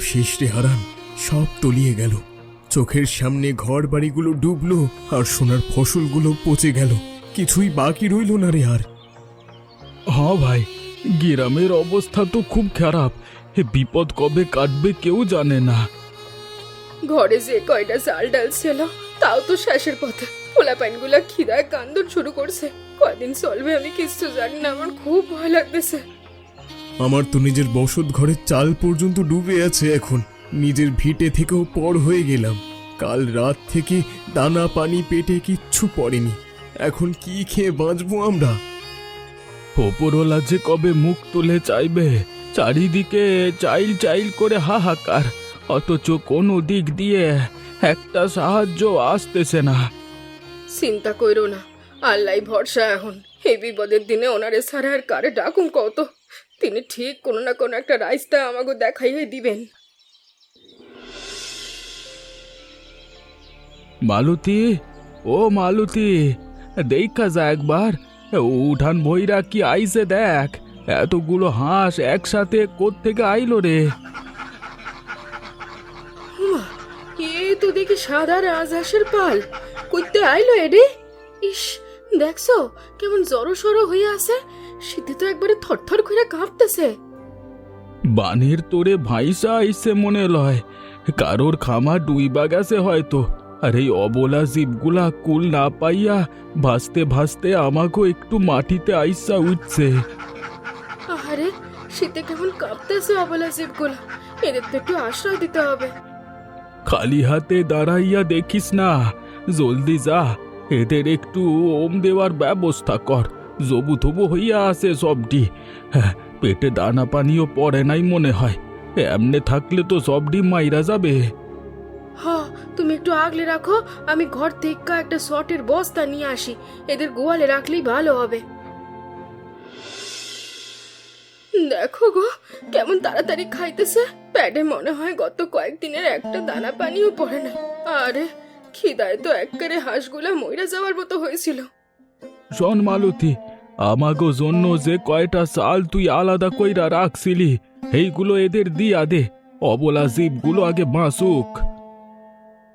শেষ রে হারান, সব তলিয়ে গেল। চোখের সামনে ঘর বাড়িগুলো ডুবলো, আর সোনার ফসলগুলো পচে গেল। কিছুই বাকি রইল না রে আর। হ্যাঁ ভাই, গ্রামের অবস্থা তো খুব খারাপ। এ বিপদ কবে কাটবে কেউ জানে না। ঘরে যে কয়টা চাল ডাল ছিল তাও তো শেষের পথে। পোলাপাইনগুলা খিদায় কান্দন শুরু করছে। কয়দিন চলবে আমি কিছু জানি না, আমার খুব ভয় লাগতেছে। আমার তো নিজের বসত ঘরের চাল পর্যন্ত ডুবে আছে এখন। নিজের ভিটে থেকেও পর হয়ে গেলাম। কাল রাত থেকে দানা পানি পেটে কিচ্ছু পড়েনি। এখন কি খেয়ে বাঁচবো আমরা? ওপরওয়ালা যে কবে মুখ তুলে চাইবে। চারিদিকে চাইল চাইল করে হাহাকার, অথচ কোনো দিক দিয়ে একটা সাহায্য আসতেছে না। চিন্তা কইরো না, আল্লাহ ভরসা এখন। এই বিপদের দিনে ওনারে ছাড়া আর কারে ডাকুম কত? তিনি ঠিক কোনো না কোনো একটা রাস্তা আমাকে দেখাইয়ে দিবেন। মালতী, ও মালতী, দেখা যা একবার। উঠান ভৈরা কি আইছে দেখ। এতগুলো হাঁস একসাথে কোত্থেকে আইলো রে? হুমা, এ তো দেখি সাদা রাজহাঁসের পাল। কইতে আইলো এডি? ইস, দেখছো কেমন জড়ো সড়ো হয়ে আছে। শীতে তো একবারে থরথর করে কাঁপতেছে। বানের তোরে ভাইসা আইছে মনে লয়। কারোর খামা ডুইবা গেছে হয়তো। আর এই অবলা জীবগুলা কুল না পাইয়া ভাসতে ভাসতে আমাকেও একটু মাটিতে আইসা উঠছে। আরে, শীতে কেমন কাঁপতেছে অবলা জীবগুলা। এদের তো একটু আশ্রয় দিতে হবে। খালি হাতে দাঁড়াইয়া দেখিস না, জলদি যা, এদের একটু ওম দেওয়ার ব্যবস্থা কর। জবু থবু হইয়া আছে সবটি। হ্যাঁ, পেটে দানা পানিও পড়ে নাই মনে হয়। এমনে থাকলে তো সবটি মাইরা যাবে। হ্যাঁ, তুমি একটু আগলে রাখো, আমি ঘর থেকে একটা শর্টের বস্তা নিয়ে আসি। এদের গোয়ালে রাখলেই ভালো হবে। দেখো গো, কেমন তাড়াতাড়ি খাইতেছে। প্যাডে মনে হয় গত কয়েকদিনের একটা দানা পানিও পড়ে না। আরে, খিদায় তো একবারে হাঁসগুলা মইরা যাওয়ার মতো হয়েছিল। শোন মালতী, আমাগো জন্য যে কয়টা চাল তুই আলাদা কইরা রাখছিলি, এইগুলো এদের দিয়া দে। অবলা জীবগুলো আগে বাঁচুক।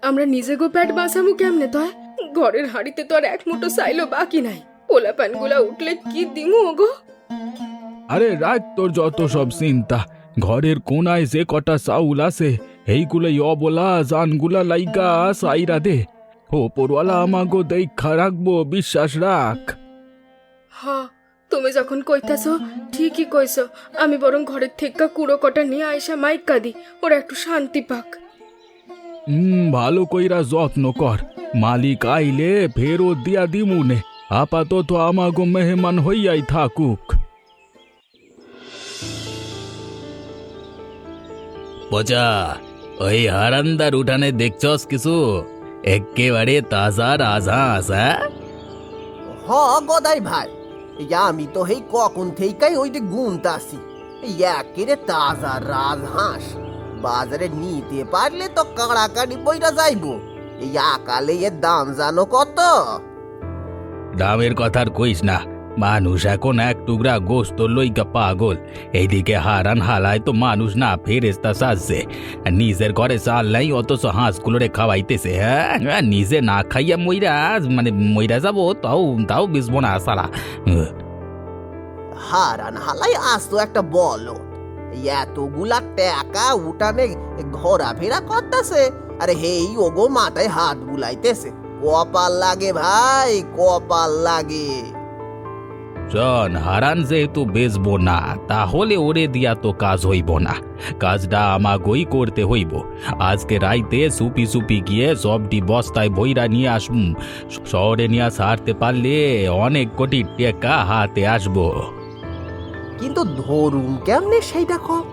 আমরা নিজে গো প্যাট বাঁচামু কেমনে? তয় ঘরের হাড়িতে তো আর এক মুঠো চাইলো বাকি নাই। পোলাপানগুলা উঠলে কি দিমু গো? আরে রাখ তোর যত সব চিন্তা। ঘরের কোনায় যে কটা চাউল আছে, এইগুলোই অবলা জানগুলা লাইগা সাইরা দে। ওপরওয়ালা আমাগো দেখা রাখবো, বিশ্বাস রাখ। হ্যাঁ, তুমি যখন কইতাছো ঠিকই কইছো। আমি বরং ঘরের থেকে কুড়ো কটা নিয়ে আইসা মাইকা দি, ওরা একটু শান্তি পাক। ভালো কইরা যত্ন কর। মালিক আইলে ফেরত দিয়া দিমুনে। আপাতত আমাগো মেহমান হইয়াই থাকুক। পচা, ওই হারান্দার উঠানে দেখছস কিছু? একেবারে তাজা রাজহাঁস। হ গদাই ভাই, আমি তো হেই কখন থেইকাই ওইটি গুনতাছি। একেরে তাজা রাজহাঁস বাজারে নিতে পারলে তো কাড়াকাড়ি বইরা যাইবো। এই আকালে এর দাম জানো কত? দামের কথা আর কইস না। মানুষ এখন এক টুকরা গোস্ত লইকা পাগল। এইদিকে হারান হালায় তো মানুষ না ফেরেস্তা সাজছে। নিজের ঘরে চাল নাই, অথচ হাঁসগুলোরে খাওয়াইতেছে। হ্যাঁ, নিজে না খাইয়া মইরা যাবো, তাও তাও বিসবো না সালা। হারান হালাই আসতো একটা বলো। এতগুলা টাকা উঠানে ঘোরাফেরা করতেছে, আরে হেই ওগো মাথায় হাত বুলাইতেছে। কপাল লাগে ভাই, কপাল লাগে। শোন, হারান যেহেতু বেচবো না, তাহলে ওরে দিয়া তো কাজ হইব না। কাজটা আমাগোই করতে হইব। আজকে রাইতে সুপি সুপি গিয়ে সবটি বস্তায় বইরা নিয়ে আসুম। শহরে নিয়ে সারতে পারলে অনেক কোটি টাকা হাতে আসবো। কিন্তু ধরুন কেমনে সেইটা কম?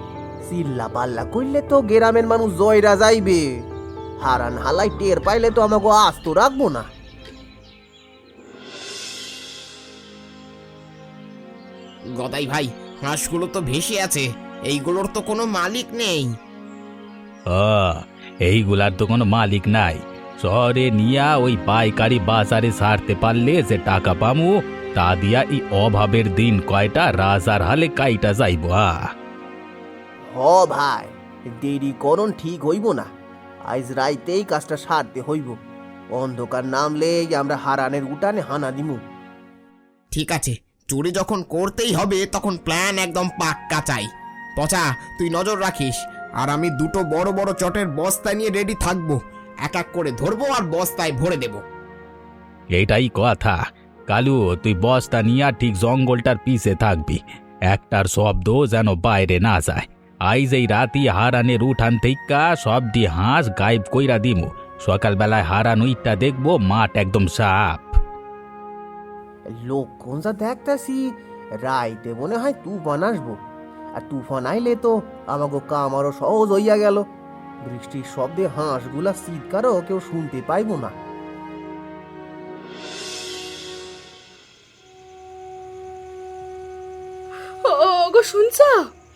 চিল্লা পাল্লা করলে তো গ্রামের মানুষ জয়রা যাইবে। হারান হালাই টের পাইলে তো আমাকে আস্ত রাখবো না। গদাই ভাই, হাঁসগুলো তো ভেসে আছে। এইগুলোর তো কোনো মালিক নেই। এইগুলার তো কোনো মালিক নাই। শহরে নিয়া ওই পাইকারি বাজারে সারতে পারলে যে টাকা পামু, তা দিয়া এই অভাবের দিন কয়টা রাজার হালে কাইটা যাইব। হ ভাই, দেরি করণ ঠিক হইব না। আজ রাইতেই কাজটা সারতে হইব। অন্ধকার নামলেই আমরা হারানের উঠানে হানা দিমু। ঠিক আছে, চুরি যখন করতেই হবে তখন প্ল্যান একদম পাক্কা চাই। পচা, তুই নজর রাখিস, আর আমি দুটো বড় বড় চটের বস্তা নিয়ে রেডি থাকবো। এক এক করে ধরবো আর বস্তায় ভরে দেব। এইটাই কথা। কালু, তুই বস্তা নিয়ে ঠিক জঙ্গলটার পিছে থাকবি, একটার শব্দ যেন বাইরে না যায়। আইজ এই রাতি হারানের উঠান থেকে সবটি হাঁস গায়েব কইরা দিমু। সকালবেলায় হারান উইটটা দেখবো, মাঠ একদম সাফ। লক্ষণ যা দেখতাছি, রাইতে মনে হয় তুফান আসবো। আর তুফান আইলে তো আমাকে কাম আরো সহজ হইয়া গেল। বৃষ্টির শব্দে হাঁসগুলা চিৎকারও কেউ শুনতে পাইব না। ওগো শুনছ?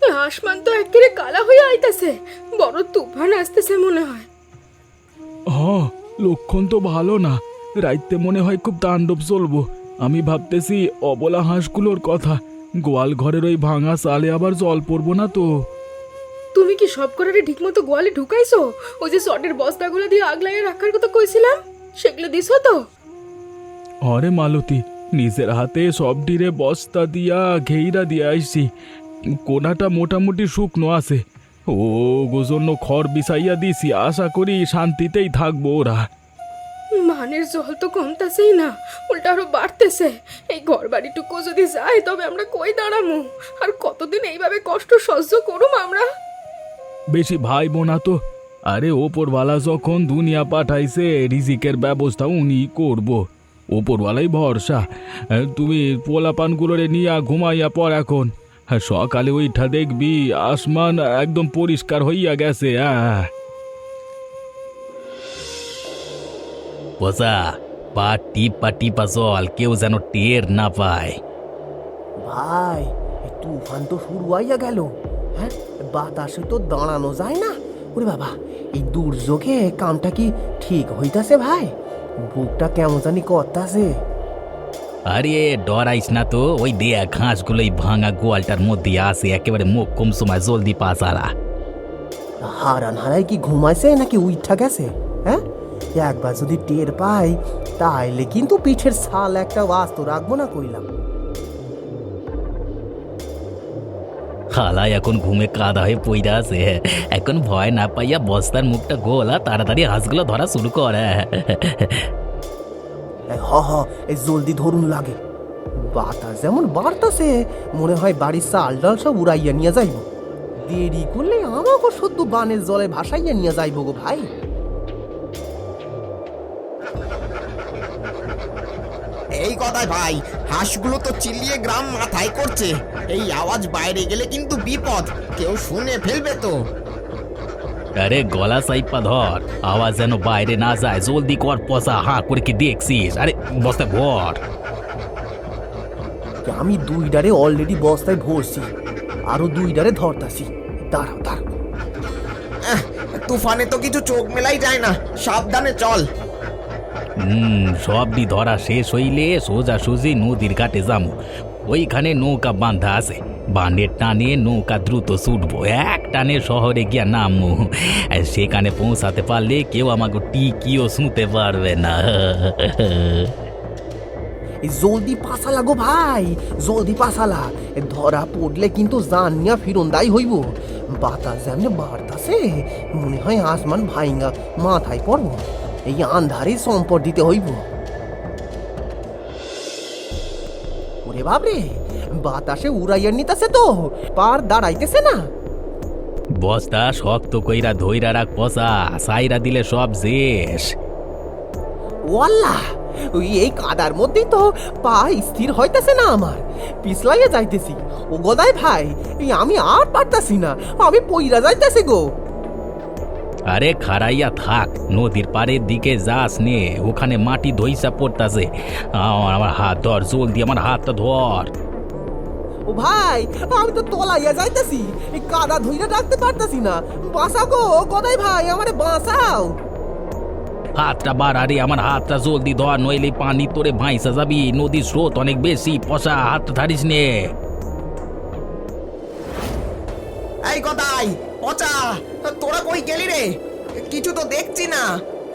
এই আসমান তো একেবারে কালা হয়ে আইতাছে, বড় তুফান আসতেছে মনে হয়। লক্ষণ তো ভালো না। রাইতে মনে হয় খুব তাণ্ডব চলবো। আমি ভাবতেছি অবলা হাঁসগুলোর কথা। গোয়াল ঘরের ওই ভাঙা চালে আবার জল পড়বো না তো? তুমি কি সব করারে ঠিক মতো গোয়ালে ঢুকাইছো? ওই যে শটের বস্তাগুলো দিয়ে আগ লাগিয়ে রাখার কথা কইছিলাম, সেগুলো দিছো তো? আরে মালতী, নিজের হাতে সব ডিরে বস্তা দিয়া ঘেইরা দিয়ে আইছি। কোনাটা মোটামুটি শুকনো আছে। ও জন্য খড় বিছাইয়া দিছি, আশা করি শান্তিতেই থাকবো ওরা। মানের জল তো কমতাছেই না, উল্টা আরো বাড়তেছে। এই ঘর বাড়িটুকু যদি যায় তবে আমরা কই দাঁড়ামু? আর কতদিন এইভাবে কষ্ট সহ্য করুম আমরা? বেশি ভাইবো না তো। আরে ওপরওয়ালা যখন দুনিয়া পাঠাইছে, রিজিকের ব্যবস্থা উনি করব। ওপরওয়ালাই ভরসা। তুমি পোলাপানগুলোরে নিয়ে ঘুমাইয়া পর এখন। সকালে ওইটা দেখবি আসমান একদম পরিষ্কার হইয়া গেছে। পচা, পা টিপা জল কেউ যেন টের না পায়। ভাই, এই তুফান তো শুরু হইয়া গেল। হ্যাঁ, বাতাসে তো দাঁড়ানো যায় না। ওরে বাবা, এই দুর্যোগে কামটা কি ঠিক হইতাছে ভাই? বুকটা কেমন জানি করতাছে। আরে ডরাইস না তো, ওই দেয়া ঘাসগুলোই ভাঙা গোয়ালটার মধ্যে আসে, একেবারে মুখ কম সময় জলদি পাসালা। হারান হারাই কি ঘুমাইছে নাকি উইঠা গেছে? হ্যাঁ, একবার যদি টের পাই তাইলে কিন্তু পিঠের ছাল একটা বাস্ত রাখবো না কইলাম। হালাই এখন ঘুমে কাদা হয়ে পইরা আছে। এখন ভয় না পাইয়া বস্তার মুখটা গোলা, তাড়াতাড়ি হাঁসগুলো ধরা শুরু করে। এই জলদি ধরুন লাগে। বাতাস যেমন বাড়তাছে, মনে হয় বাড়ির চাল ডাল সব উড়াইয়া নিয়ে যাইব। দেরি করলে আমাকে সদ্য বানের জলে ভাসাইয়া নিয়ে যাইব গো ভাই। এই কথায় ভাই, হাঁসগুলো তো চিল্লিয়ে গ্রাম মাথায় করছে। এই আওয়াজ বাইরে গেলে কিন্তু বিপদ, কেউ শুনে ফেলবে তো। আরে গলা সাইপা ধর, আওয়াজ যেন বাইরে না যায়। জলদি কর পচা, হাঁ করে কি দেখছিস? আরে বস্তা ভর। আমি দুইটারে অলরেডি বস্তায় ভরছি, আরো দুইটারে ধরতাছি। দাঁড়াও দাঁড়াও। তুফানে তো কিছু চোখ মেলাই যায় না, সাবধানে চল। সবটি ধরা শেষ হইলে সোজাসুজি নদীর ঘাটে যাবো। ওইখানে নৌকা বাঁধা আছে, বাঁধের টানে নৌকা দ্রুত ছুটবো, এক টানে শহরে গিয়া নামবো। সেখানে পৌঁছাতে পারলে কেউ আমাকে টিকিও শুনতে পারবে না। জলদি পাসালা গো ভাই, জলদি পাসালা। ধরা পড়লে কিন্তু জান নিয়া ফিরন্দাই হইব। বাতাস যেমনি বাড়তাছে, মনে হয় আসমান ভাইঙ্গা মাথায় পড়ব। এই আন্ধারে সম্পদ দিতে হইব। ওরে বাবরে, বাতাসে উড়াইয়া নিতাছে তো, পার দাঁড়াইতেছে না। বস্তা শক্ত কইরা ধইরা রাখ পচা, সাইরা দিলে সব শেষ। ওয়াল্লাহ, ওই এই কাদার মধ্যেই তো পা স্থির হইতেছে না আমার, পিছলাইয়া যাইতেছি। ও গদাই ভাই, এই আমি আর পারতাছি না, আমি পইরা যাইতেছি গো। আরে খারাইয়া থাক, নদীর পাড়ের দিকে যাস নে, ওখানে মাটি ধইসা পড়তাছে। আমার হাত ধর, জলদি আমার হাতটা ধর। ও ভাই, আমি তো তলাইয়া যাইতেছি, এই কাদা ধইরা রাখতে পারতাছি না। বাঁচাও গো গদাই ভাই, আমারে বাঁচাও। হাতটা বাড়ারে, আমার হাতটা জলদি ধর, নইলে পানি তোরে ভাইসা যাবি। নদীর স্রোত অনেক বেশি, পচা হাতটা ধারিস নে। এই গদাই, পচা, তোরা কই গেলি রে? কিছু তো দেখছি না।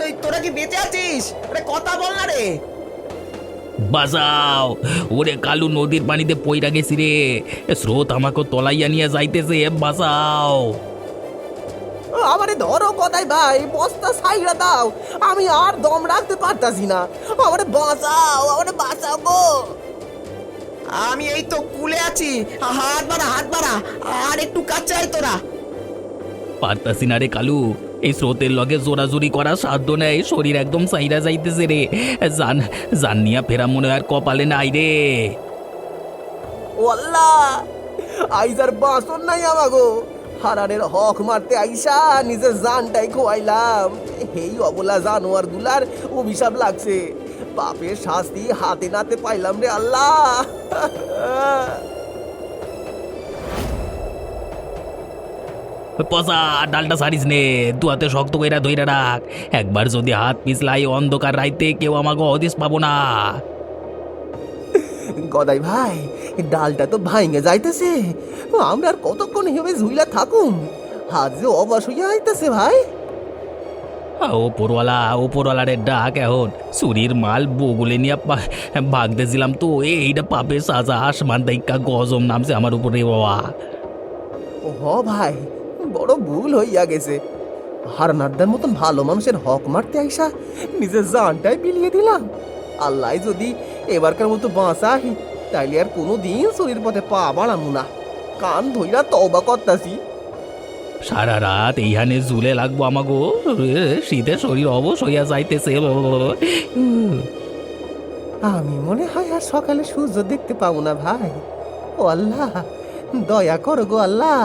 এই তোরা কি বেঁচে আছিস? আরে কথা বল না রে। বাঁচাও! ওরে কালু, নদীর পানিতে পইরা গেছি রে। স্রোত আমাকে তলাইয়া নিয়ে যাইতেছে, বাঁচাও! আমারে ধরো গদাই ভাই, বস্তা সাইরা দাও, আমি আর দম রাখতে পারতাছি না। আমারে বাঁচাও গো। আমি এই তো কুলে আছি, হাত বাড়া, আর একটু কাছে আয় তোরা। পারতাছি না রে কালু, এই স্রোতের লগে জোরাজুরি করা সাধ্য নেই, শরীর একদম সাইরা যাইতেছে রে। জান নিয়া ফেরা মনে আর কপালে নাই রে। ও আল্লাহ, আইজার বাঁচন নাই আমাগো। হারানের হক মারতে আইসা নিজের জানটাই খোয়াইলাম। এই অবলা জানোয়ার গুলার অভিশাপ লাগছে, পাপের শাস্তি হাতে নাতে পাইলাম রে আল্লাহ। পচা, ডালটা সারিস নে, দুয়াতে শক্ত কইরা ধইরা রাখ। একবার যদি হাত পিছলাই, অন্ধকার রাইতে কেউ আমাকে হদিস পাবো না। গদাই ভাই, ডালটা তো ভাঙে যাইতেছে, আমরা আর কতক্ষণ হেবে ঝুইলা থাকুম? হাত যে অবাস হইয়া আইতেছে ভাই। ওপরওয়ালারে ডাক এখন। চুরির মাল বগুলে নিয়ে ভাগতেছিলাম তো, এইটা পাপের সাজা। আসমান দাইকা গজম নামছে আমার উপরে বাবা। ও হ ভাই, বড় ভুল হইয়া গেছে। হারনারদার মতন ভালো মানুষের হক মারতে আইসা নিজের জানটাই বিলিয়ে দিলাম। আল্লাহ যদি এবারকার মতো বাঁচাই, তাইলে আর কোনো দিন শরীর পথে পা বাড়ামু না। কান ধইরা তওবা করতাছি। সারা রাত এইখানে ঝুলে লাগবো আমাগো, শীতে শরীর অবশ হইয়া যাইতেছে। আমি মনে হয় আর সকালে সূর্য দেখতে পাবো না ভাই। ও আল্লাহ, দয়া করো গো আল্লাহ।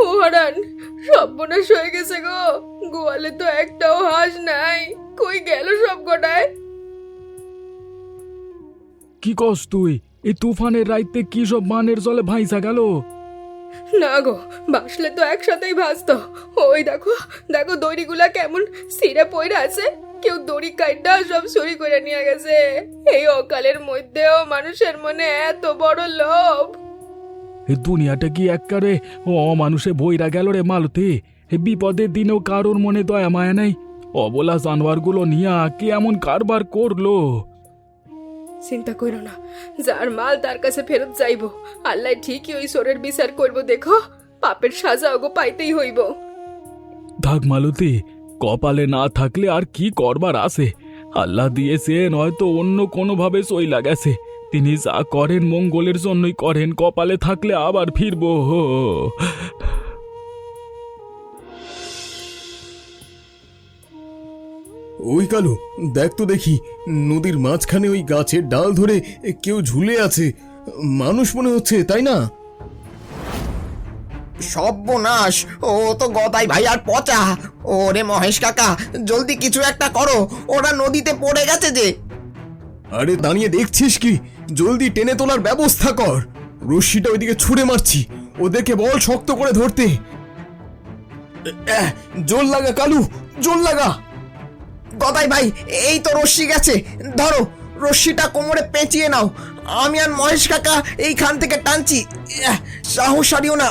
ও হারান, সর্বনাশ হয়ে গেছে গো। গোয়ালে তো একটাও হাঁস নাই, কই গেল সব কটায়? কি কস তুই? এই তুফানের রাইতে কি সব বানের জলে ভাইসা গেল? না গো, বাসলে তো একসাথেই ভাসতো। ওই দেখো দেখো, দড়িগুলা কেমন ছিঁড়ে পড়ে আছে। কেউ দড়ি কাইটা সব চুরি করে নিয়ে গেছে। এই অকালের মধ্যেও মানুষের মনে এত বড় লোভ। এই দুনিয়াটা কি একবারে অমানুষে বইরা গেল রে মালতী। এই বিপদের দিনেও কারোর মনে দয়া মায়া নাই। অবলা জানোয়ারগুলো নিয়া কে এমন কারবার করলো? চিন্তা করো না, যার মাল তার কাছে ফেরত যাইবো। আল্লাহ ঠিকই ওই সোরের বিচার করবো, দেখো। পাপের সাজা ওগো পাইতেই হইব। থাক মালতী, কপালে না থাকলে আর কি করবার আছে? আল্লাহ দিয়েছে, নয়তো অন্য কোনোভাবে সইলা গেছে। তিনি যা করেন মঙ্গলের জন্যই করেন। কপালে থাকলে আবার ফিরবো। ওই কালু, দেখ তো দেখি, নদীর মাঝখানে ওই গাছের ডাল ধরে কেউ ঝুলে আছে। মানুষ মনে হচ্ছে, তাই না? সর্বনাশ, ও তো গদাই ভাই আর পচা। ওরে মহেশ কাকা, জলদি কিছু একটা করো, ওরা নদীতে পড়ে গেছে যে। আরে দাঁড়িয়ে দেখছিস কি? জলদি টেনে তোলার ব্যবস্থা কর। রশ্মিটা ওইদিকে ছুঁড়ে মারছি, ওদেরকে বল শক্ত করে ধরতে। জোর লাগা কালু, জোর লাগা। গদাই ভাই, এই তো রশ্মি গেছে, ধরো। রশ্মিটা কোমরে পেঁচিয়ে নাও, আমি আর মহেশ কাকা এইখান থেকে টানছি। সাহস হারিও না,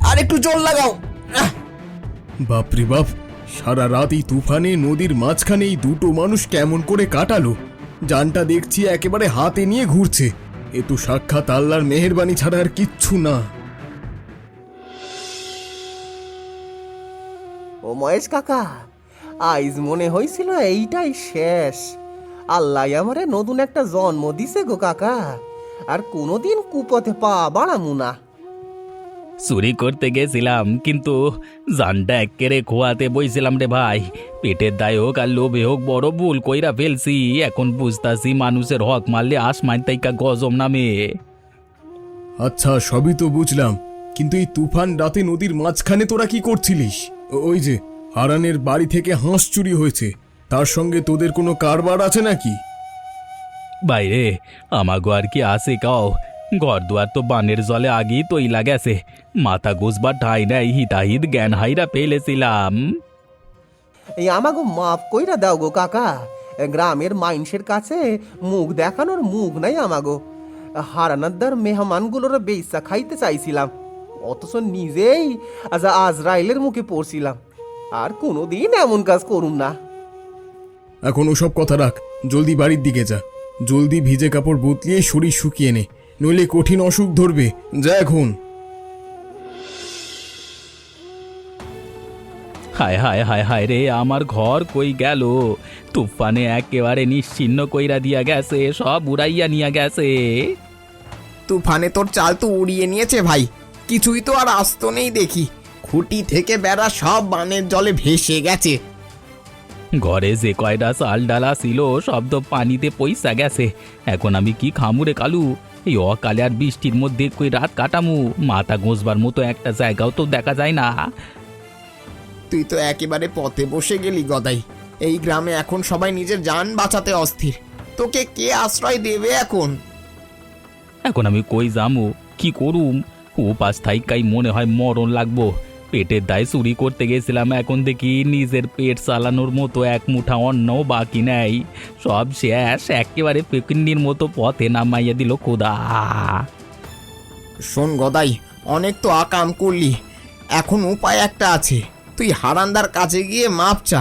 আর একটু জোর লাগাও। বাপরে বাপ, সারা রাত এই তুফানে নদীর মাঝখানে এই দুটো মানুষ কেমন করে কাটালো? জানটা দেখছি একেবারে হাতে নিয়ে ঘুরছে। এ তো সাক্ষাৎ আল্লাহর মেহেরবানি ছাড়া আর কিচ্ছু না। ও মহেশ কাকা, আইজ মনে হয়েছিল এইটাই শেষ। আল্লাহ আমারে নতুন একটা জন্ম দিছে গো কাকা, আর কোনোদিন কুপথে পা বাড়ামু না। চুরি করতে গেছিলাম, কিন্তু জানটা একেরে খোয়াতে বইছিলাম রে ভাই। পেটের দায় হোক আর লোভে হোক, বড় ভুল কইরা ফেলছি। এখন বুঝতাছি মানুষের হক মারলে আসমান তাইকা গজম নামে। আচ্ছা, সবই তো বুঝলাম, কিন্তু এই তুফান রাতে নদীর মাঝখানে তোরা কি করছিলিস? ওই যে হারানের বাড়ি থেকে হাঁস চুরি হয়েছে, তার সঙ্গে তোদের কোনো কারবার আছে নাকি? বাইরে আমাগো আর কি আছে কাও? ঘর দুয়ার তো বানের জলে আগেই তৈলা গেছে। মাথা গুছবার ঠাই নাই, হিতাহিত জ্ঞান হাইরা পেলেছিলাম। এই আমাগো মাফ কইরা দাও গো কাকা। গ্রামের মাইনসের কাছে মুখ দেখানোর মুখ নাই আমাগো। হারানাদার মেহমানগুলোর বেইসা খাইতে চাইছিলাম, অথচ নিজেই আজরাইলের মুখে পড়ছিলাম। আর কোনোদিন এমন কাজ করুম না। এখন ওসব কথা রাখ, জলদি বাড়ির দিকে যা। জলদি ভিজে কাপড় বদলিয়ে শরীর শুকিয়ে নে, নইলে কঠিন অসুখ ধরবে। যা এখন। হায় হায় হায় হায় রে, আমার ঘর কই গেল? তুফানে একেবারে নিশ্চিহ্ন কইরা দিয়া গেছে, সব উড়াইয়া নিয়া গেছে। তুফানে তোর চাল তো উড়িয়ে নিয়েছে ভাই, কিছুই তো আর আস্ত নেই দেখি। খুঁটি থেকে বেড়া সব বানের জলে ভেসে গেছে। ঘরে যে কয়টা চাল ডালা ছিল সব তো পানিতে পয়সা গেছে। এখন আমি কি খামুরে কালু? এই অকালে আর বৃষ্টির মধ্যে কই রাত কাটামু? মাথা গোঁজবার মতো একটা জায়গাও তো দেখা যায় না। তুই তো একেবারে পথে বসে গেলি গদাই। এই গ্রামে এখন সবাই নিজের জান বাঁচাতে অস্থির, তোকে কে আশ্রয় দেবে এখন? এখন আমি কই যামু, কি করুম? উপাস থাইকাই মনে হয় মরণ লাগবো। পেটের দায় চুরি করতে গেছিলাম, এখন দেখি নিজের পেট চালানোর মতো এক মুঠা অন্নও বাকি নেই। সব শেষ, একেবারে পেকিন্নির মতো পথে নামাইয়া দিল খোদা। শোন গদাই, অনেক তো আকাম করলি, এখন উপায় একটা আছে। তুই হারান্দার কাছে গিয়ে মাপ চা।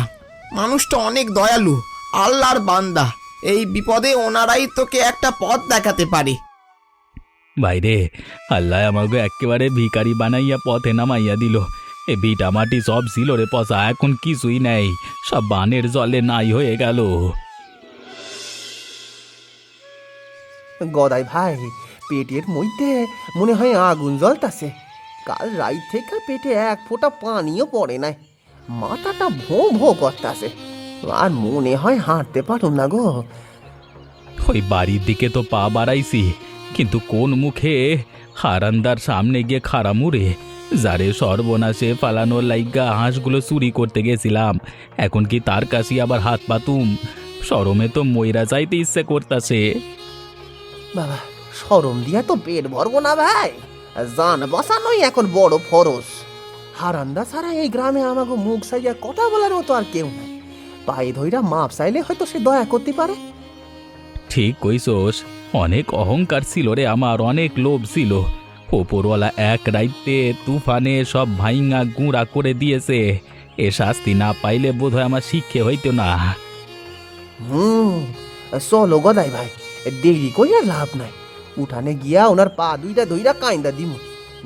মানুষটা অনেক দয়ালু, আল্লাহর বান্দা। এই বিপদে ওনারাই তোকে একটা পথ দেখাতে পারে। বাইরে আল্লাহ আমাকে একেবারে ভিখারি বানাইয়া পথে নামাইয়া দিল। এ ভিটা মাটি সব ছিল রে পচা, এখন কিছুই নেই, সব বানের জলে নাই হয়ে গেল। গদাই ভাই, পেটের মধ্যে মনে হয় আগুন জ্বলতাছে। কাল রাত থেকে পেটে এক ফোঁটা পানিও পড়ে নাই, মাথাটা ভো ভো করতাছে, আর মনে হয় হাঁটতে পারুম না গো। ওই বাড়ির দিকে তো পা বাড়াইছি, কিন্তু কোন মুখে হারান্দার সামনে গিয়ে খাড়ামু রে? যারে সর্বনাশে ফালানোর লাইগা হাঁসগুলো চুরি করতে গেছিলাম, এখন কি তার কাছে আবার হাত পাতুম? শরমে তো ময়রা যাইতে ইচ্ছে করতাছে। বাবা, শরম দিয়া তো পেট ভরবো না ভাই, জান বসানোই এখন বড় ফরজ। হারান্দা ছাড়া এই গ্রামে আমাকে মুখ সাইয়া কথা বলার মতো আর কেউ নাই। পায়ে ধইরা মাপ চাইলে হয়তো সে দয়া করতে পারে। ঠিক কইসোস, অনেক অহংকার ছিল রে আমার, অনেক লোভ ছিল। ওপরওয়ালা এক রাইতে তুফানে সব ভাইঙ্গা গুঁড়া করে দিয়েছে। এ শাস্তি না পাইলে বোধহয় আমার শিক্ষে হইতো না। চলো গদাই ভাই, দেরি কইয়া লাভ নাই। উঠানে গিয়া ওনার পা দুইটা ধইরা কাইন্দা দিমু,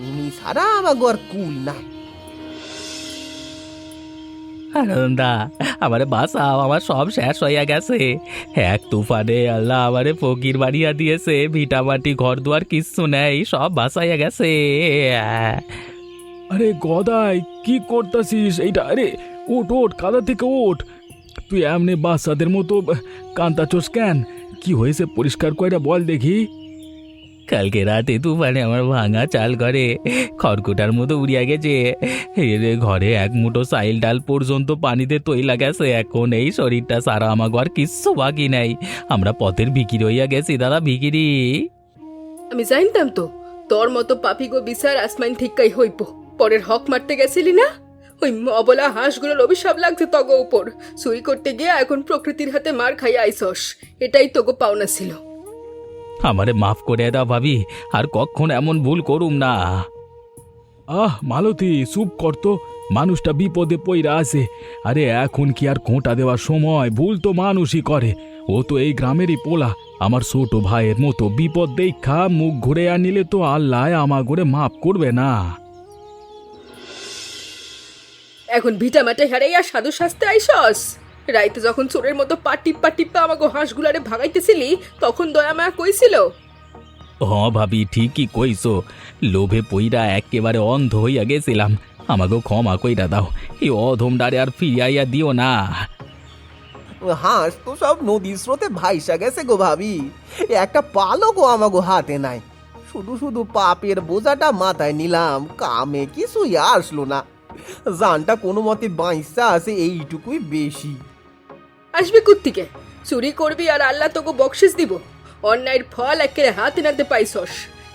উনি ছাড়া আমাকে আর কুল নাই। আনন্দা, আমারে বাঁচাও, আমার সব শেষ হইয়া গেছে। এক তুফানে আল্লাহ আমারে ফকির বাড়িয়া দিয়েছে, ভিটা মাটি ঘর দুয়ার কিচ্ছু নেই, সব বাঁচাইয়া গেছে। আরে গদাই, কি করতাছিস এইটা? আরে ওঠ ওঠ, কাদা থেকে ওঠ। তুই এমনি বাচ্চাদের মতো কান্তাচোস কেন? কি হয়েছে পরিষ্কার কইরা বল দেখি। কালকে রাতে তুফানে আমার ভাঙা চাল ঘরে খড়কুটার মতো উড়িয়া গেছে। রে ঘরে এক মুঠো চাইল ডাল পর্যন্ত পানিতে তৈলা গেছে। এখন এই শরীরটা সারা আমার ঘর কিচ্ছু বাকি নাই। আমরা পথের ভিকিরি হইয়া গেছি দাদা, ভিকিরি। আমি জানতাম তো তোর মতো পাপি গো বিচার আসমাইন ঠিকই হইব। পরের হক মারতে গেছিলি না? ওই অবলা হাঁসগুলোর অভিশাপ লাগছে তগো উপর। চুরি করতে গিয়ে এখন প্রকৃতির হাতে মার খাইয়া আইসস, এটাই তোগো পাওনা ছিল। আমারে মাফ করে দাও ভাবি, আর কখন এমন ভুল করুম না। মালতী, চুপ করতো, মানুষটা বিপদে পইরা আছে। আরে এখন কি আর খোঁটা দেওয়ার সময়? ভুল তো মানুষই করে, ও তো এই গ্রামেরই পোলা, আমার ছোট ভাইয়ের মতো। বিপদ দেখা মুখ ঘুরে আনিলে তো আল্লাহ আমা করে মাফ করবে না। এখন ভিটা মাটে হারাইয়া সাধু শাস্তে আইসস? রাইতে যখন চোরের মতো পা টিপ্পা আমাকে হাঁসগুলারে ভাগাইতেছিলি, তখন দয়া মায়া কইছিল? ভাবি, ঠিকই কইছো, লোভে পইরা একেবারে অন্ধ হইয়া গেছিলাম। আমাকে ক্ষমা কইরা দাও, এই অধম ডারে আর ফিরিয়াইয়া দিও না। হাঁস তো সব নদীর স্রোতে ভাইসা গেছে গো ভাবি, একটা পালকও আমাগো হাতে নাই। শুধু শুধু পাপের বোঝাটা মাথায় নিলাম, কামে কিছুই আসলো না। জানটা কোনো মতে বাইসা আছে, এইটুকুই বেশি। আসবে কুত্তিকে? চুরি করবি আর আল্লাহ তোকে বকশিস দিব। অন্যায়ের ফল একেবারে হাতে নাতে পাইছস।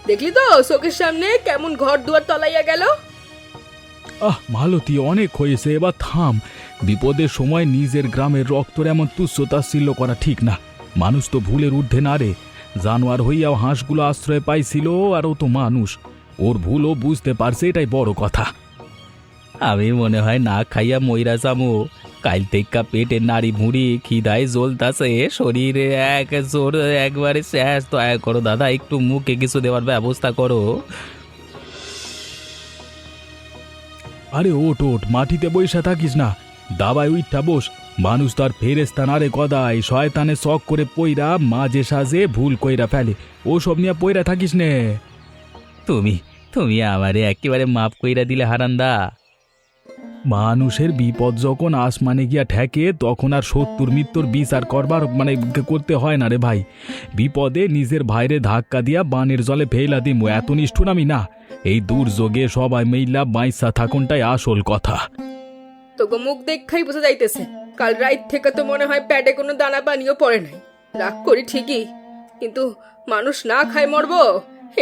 দেখলি তো চোখের সামনে কেমন ঘর দুয়ার তলাইয়া গেল। মালতী, অনেক হয়েছে, এবার থাম। বিপদের সময় নিজের গ্রামের রক্তর এমন তুচ্ছতাচ্ছিল্য করা ঠিক না। মানুষ তো ভুলের ঊর্ধ্বে না রে। জানোয়ার হইয়াও হাঁসগুলো আশ্রয় পাইছিল, আর ও তো মানুষ। ওর ভুলও বুঝতে পারছে, এটাই বড় কথা। আমি মনে হয় না খাইয়া মইরা যামু। কাল থেকে পেটে নাড়ি ভুঁড়ি খিদায় জ্বলতাছে, শরীরে এক জোর একবারে শেষ। দয়া করো দাদা, একটু মুখে কিছু দেওয়ার ব্যবস্থা করো। আরে ওট ওট, মাটিতে বইসা থাকিস না, দাবায় উইঠা বস। মানুষ তার ফেরেস্তা না রে গদাই, শয়তানে শখ করে পইরা মাঝে সাজে ভুল কইরা ফেলে। ওসব নিয়ে পইরা থাকিস নে। তুমি তুমি আমারে একেবারে মাফ কইরা দিলে হারান্দা। মানুষের বিপদ যখন আসমানে গিয়া ঠেকে, তখন আর শত্রুর মৃত্যুর বিচার করবার করতে হয় না রে ভাই। বিপদে নিজের ভাইরে ধাক্কা দিয়া বানের জলে ফেলা দিমু, এত নিষ্ঠুর আমি না। এই দুর্যোগে সবাই মিল্লা বাইসা থাকুনটাই আসল কথা। তোকে মুখ দেখাই বোঝা যাইতেছে কাল রাত থেকে তো মনে হয় পেটে কোনো দানা পানিও পড়ে নাই। রাগ করি ঠিকই, কিন্তু মানুষ না খায় মরবো,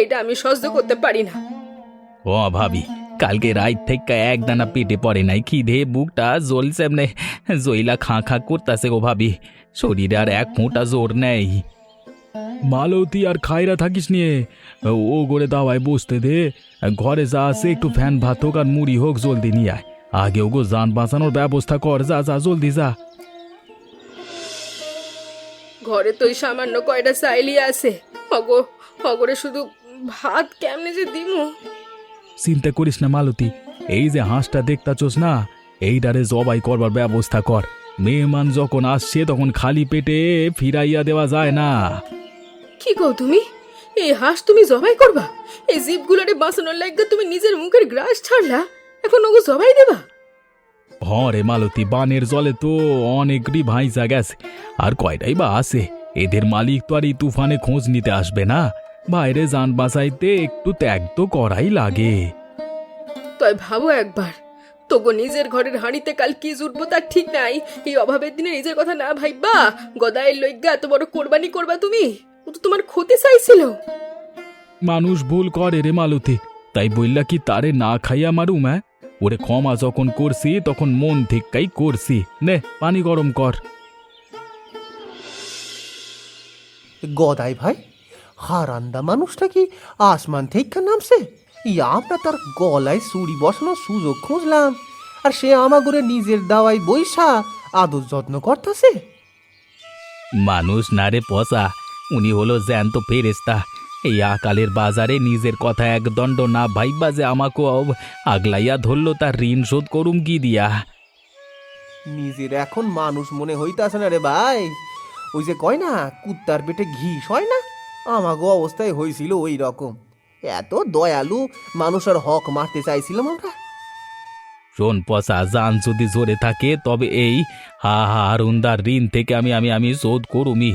এটা আমি সহ্য করতে পারি না। ও ভাবি, কালকে রাত থেকে এক দানা পেটে পড়ে নাই, খিদে বুকটা জ্বলছে এমনে জইলা খাঁ খাঁ করতেছে গো ভাবি। শরীরে আর এক ফোঁটা জোর নেই। মালতী আর খাইরা থাকিস নিয়ে, ও করে দাওয়ায় বসতে দে। ঘরে যা আছে একটু ফ্যান ভাত হোক আর মুড়ি হোক, জলদি নিয়ে আয়। আগে ওগো যান বাঁচানোর ব্যবস্থা কর, যা যা জলদি যা। ঘরে তো সামান্য কয়টা চাইলি আছে, অগরে শুধু ভাত কেমনে যে দিমু। চিন্তা করিস না মালতী, এই যে হাঁসটা দেখতাছোস না, এইটারে জবাই করবার ব্যবস্থা কর। মেহমান যখন আসছে তখন খালি পেটে ফিরাইয়া দেওয়া যায় না। কি কও তুমি? এই হাঁস তুমি জবাই করবা? এই জীবগুলোরে বাঁচানোর লাগবে তুমি নিজের মুখের গ্রাস ছাড়লা, এখন ওগো জবাই দেবা? হরে মালতী, বানের জলে তো অনেকটি ভাইসা গেছে, আর কয়টাই বা আছে। এদের মালিক তো আর এই তুফানে খোঁজ নিতে আসবে না। বাইরে যান বাঁচাইতে একটু ত্যাগ তো করাই লাগে। তাই ভাবো একবার, তোগো নিজের ঘরের হাঁড়িতে কাল কি জুটবো তার ঠিক নাই। এই অভাবের দিনে নিজের কথা না ভাইবা গদায়ের লইগা এত বড় কোরবানি করবা তুমি? ও তো তোমার ক্ষতি চাইছিল। মানুষ ভুল করে রে মালতী, তাই বললা কি তারে না খাইয়া মারুম? ওরে ক্ষমা যখন করছি তখন মন থেকেই করছি। নে পানি গরম কর। গদাই ভাই, হারান্দা মানুষটা কি আসমান থেকে নামছে? আমরা তার গলায় চুড়ি বসানোর সুযোগ খুঁজলাম, আর সে আমাগরে নিজের দাওয়াই বইসা আদর যত্ন করতেছে। মানুষ না রে পচা, উনি হলো জ্যান্ত ফেরেস্তা। এই আকালের বাজারে নিজের কথা এক দণ্ড না ভাইবা যে আমাকে আগলাইয়া ধরলো, তার ঋণ শোধ করুম কি দিয়া? নিজের এখন মানুষ মনে হইতাছে না রে ভাই। ওই যে কয় না, কুত্তার পেটে ঘি হয় না, আমাগো অবস্থায় হয়েছিল ওই রকম। এত দয়ালু মানুষ আর হক মারতে চাইছিলাম আমরা। শোন পচা, জান যদি জোরে থাকে তবে এই হারুন্দার ঋণ থেকে আমি আমি আমি শোধ করুমি।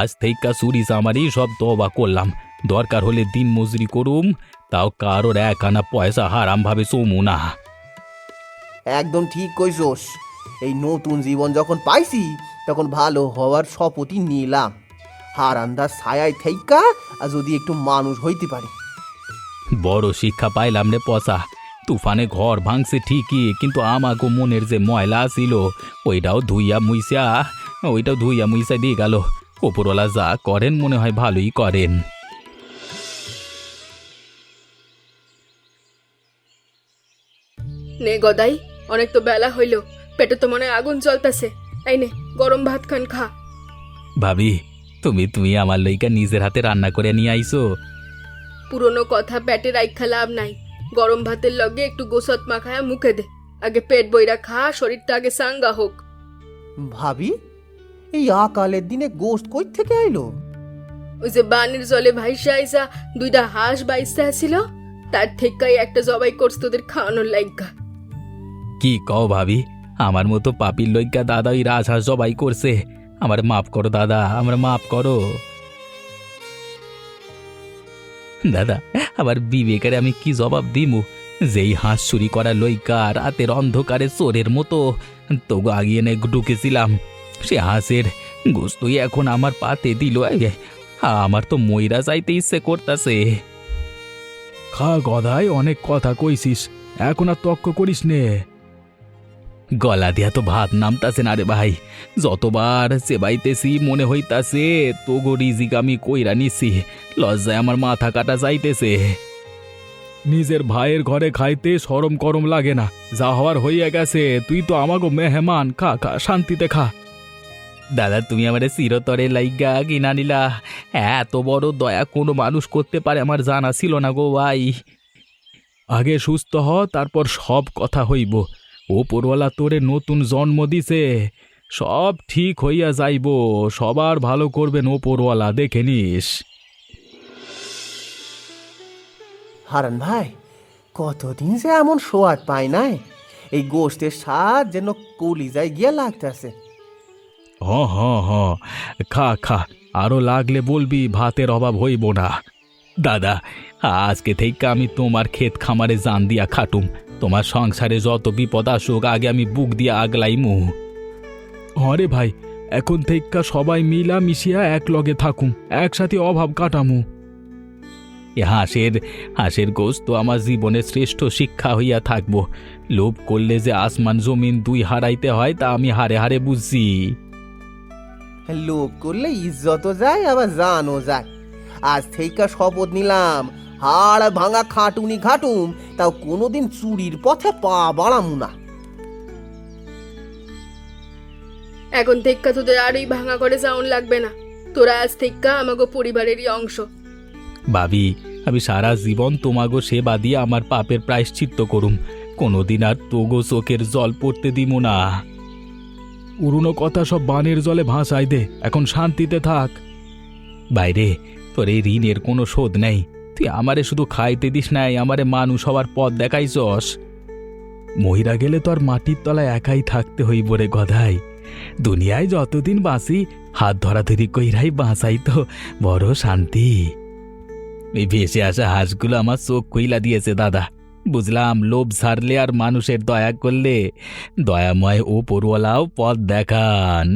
আজ থেকে চুরি চামারি সব তবা করলাম। দরকার হলে দিন মজুরি করুম, তাও কারোর এক আনা পয়সা হারাম ভাবে চমু না। একদম ঠিক কইছস। এই নতুন জীবন যখন পাইছি তখন ভালো হওয়ার শপথই নিলাম। হারান্দার ছায়ায় থেইকা আর যদি একটু মানুষ হইতে পারি। বড় শিক্ষা পাইলাম রে পচা। তুফানে ঘর ভাঙছে ঠিকই, কিন্তু আমাগো মনের যে ময়লা ছিল ওইটাও ধুইয়া মুইসা দিয়ে গেল। ওপরওয়ালা যা করেন মনে হয় ভালোই করেন। নে গদাই, অনেক তো বেলা হইল, পেটে তো মনে হয় আগুন জ্বলতাছে। এই নে গরম ভাত খান, খা। ভাবি, তুমি আমার লইকা নিজের হাতে রান্না করে নিয়ে আইছো। পুরনো কথা পেটে রাইখা লাভ নাই। গরম ভাতের লগে একটু গোসত মাখায়া মুখে দে। আগে পেট বইরা খা, শরীরটা আগে সাঙ্গা হোক। ভাবি, এই আকালের দিনে গোস্ত কই থেকে আইলো? ওই যে বানের জলে ভাইসা আইসা দুইটা হাঁস বাইসা ছিল, তার থেকেই একটা জবাই করছ তোদের খাওয়ানোর লাইগা। কি কও ভাবি, আমার মতো পাপির লইগা দাদা ওই রাজহাঁস জবাই করছে। আমার মাফ করো দাদা, আমার মাফ করো দাদা। আমার বিবেকের আমি কি জবাব দিমু? যেই হাঁস চুরি করা লইকা রাতের অন্ধকারে চোরের মতো তোগো আগিয়ে নে ঢুকেছিলাম, সে হাঁসের গোস্তই এখন আমার পাতে দিল। আমার তো মইরা যাইতে ইচ্ছে করতেছে। খা গদাই, অনেক কথা কইছিস, এখন আর তক্ক করিস নে। গলা দিয়া তো ভাত নামতাছে না রে ভাই। যতবার চেবাইতেছি মনে হইতাছে তোগো রিজিক আমি কইরা নিছি, লজ্জায় আমার মাথা কাটা যাইতেছে। নিজের ভাইয়ের ঘরে খাইতে শরম করম লাগে না? যা হওয়ার হইয়া গেছে, তুই তো আমাগো মেহমান, খা খা শান্তিতে খা। দাদা তুমি আমারে চিরতরে লাইগা কিনা নিলা, এত বড় দয়া কোনো মানুষ করতে পারে আমার জানা ছিল না গো ভাই। আগে সুস্থ হ, তারপর সব কথা হইব। ওপরওয়ালা তোরে নতুন জন্ম দিছে, সব ঠিক হইয়া যাইব, সবার ভালো করবেন ওপরওয়ালা, দেখে নিস। হারান ভাই, কতদিন যে এমন সোয়াদ পাই নাই, এই গোষ্ঠের স্বাদ যেন কলিজায় গিয়া লাগতেছে। হ হ হ, খা খা, আরো লাগলে বলবি, ভাতের অভাব হইব না। দাদা আজকে থেকে আমি তোমার ক্ষেত খামারে জান দিয়া খাটুম, তোমার সংসারে যত বিপদ আসুক আগে আমি বুক দিয়া আগলাইমু। হরে ভাই, এখন থেকে সবাই মিলা মিশিয়া এক লগে থাকুম, একসাথে অভাব কাটামু। এ হাঁসের গোস্ত আমার জীবনের শ্রেষ্ঠ শিক্ষা হইয়া থাকব। লোভ করলে যে আসমান জমিন দুই হারাইতে হয় তা আমি হারে হারে বুঝছি। লোভ করলে ইজ্জতও যায়, আবার জানও যায়। আজ থেকে শপথ নিলাম, হাড় ভাঙা খাটুনি খাটুম, তাও কোনোদিন চুরির পথে পা বাড়ামু না। এখন থেকে তোদের আর এই ভাঙা করে যাওন লাগবে না। তোরা আজ থেকে আমাগো পরিবারেরই অংশ। ভাবি আমি সারা জীবন তোমাগো সেবা দিয়ে আমার পাপের প্রায়শ্চিত্ত করুম, কোনোদিন আর তোগো চোখের জল পড়তে দিব না। পুরনো কথা সব বানের জলে ভাসাই দে, এখন শান্তিতে থাক। বাইরে তোর এই ঋণের কোনো শোধ নেই, তুই আমারে শুধু খাইতে দিস নাই, আমারে মানুষ হওয়ার পথ দেখাইছস। মহিরা গেলে তো আর মাটির তলায় একাই থাকতে হইব রে গধাই। দুনিয়ায় যতদিন বাঁচি হাত ধরাধরি কইরাই বাঁচাই তো বড় শান্তি। এই ভেসে আসা হাঁসগুলো আমার চোখ কইলা দিয়েছে দাদা। বুঝলাম লোভ ছাড়লে আর মানুষের দয়া করলে দয়াময় ও পরওয়ালাও পথ দেখান।